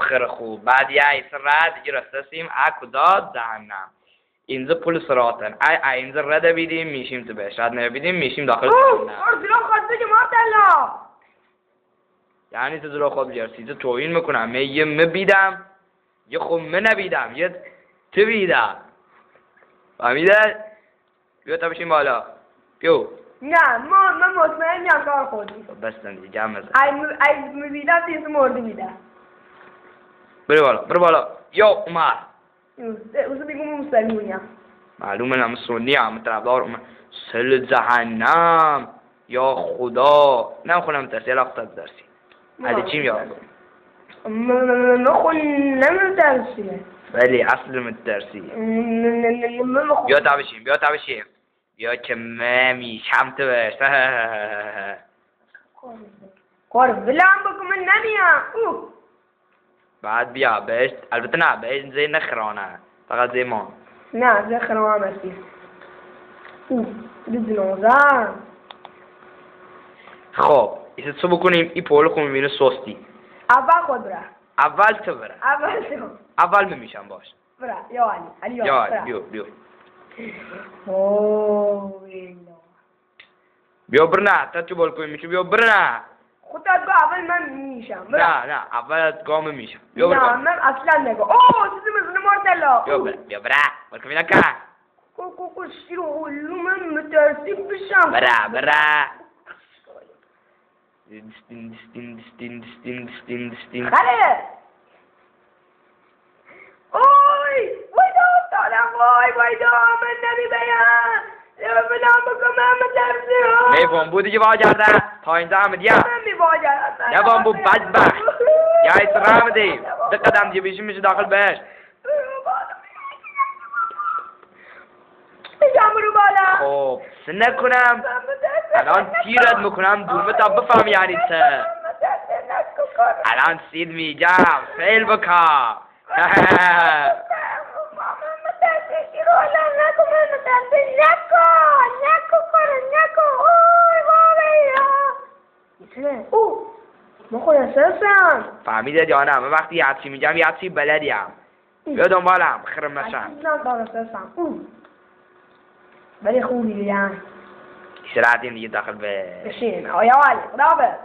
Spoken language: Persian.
خیلی خوب. بعد یه رد دیگه رسیم کداد جهنم. اینجا پول سراتن. اینجا رد بیدیم میشیم تو بهش. رد نبیدیم میشیم داخل جهنم. زیرا خواسته که مارتلا. یعنی تو زیرا خود بیارسی. تو توهین میکنم. یه بیدم. یه خب نبیدم. یه تو بیدم. فهمیده؟ بیا تا بشیم بالا. بیو. نه من مطمئنم کار خودی. بستن دیگه جمع بزن. ای میبیدم تیز مرده میدم. برو بالا. یا اومد. اوزو بگم مسلمونیم. معلومه من سنی هم طرفدار اومد. سل جهنم. یا خدا. نمیخونم درسی الاختاد درسی. علی چی میاد؟ نمیترسیه. ولی اصل مترسی. بیا تا بشیم. بیا که میشم تو بهش. کار ولم بکن من نمیم. بعد بیا بهش. البته نه بهش زی نخرانه. فقط زی ما. نه زی خرانه هستی. بدنوزم. خب ایسه چو بکنیم ای پولو خون میبینه سستی. اول خود بره. اول تو بره. اول میشم باش. بره یا علی یا علی بیو. بیا برنه تا چو بول کنیم میشه بیا برنه. خودت گو اول من میشم. نه اول گام میشم. بیا برنه. نه من اصلا نگو. چیزی مثل مارتلا. بیا برنه. بلکه میدن که. شیرو من مترسی بشم. بره. خاله. وای من نمیبیم. بلام بکن من مترسی. نه بامبو دیگه واجرده. تا اینجا هم دیم. من میواجرد. نه بامبو بدبخت. یا ایس رام دیم. ده قدم دیگه بیشیم میشه داخل بهش. برو بالا. خب سنه کنم. الان تیرت میکنم دومه تا بفهم یعنی چه. الان سید میگم فیل بکا. ما خود اساسم. فهمیده جانم من وقتی یادچی میگم یادچی بلدیم. بیا دنبالم خرم نشم. ولی خوبی بیان. شرایطی دیگه داخل به. بشین. یا علی خداحافظ.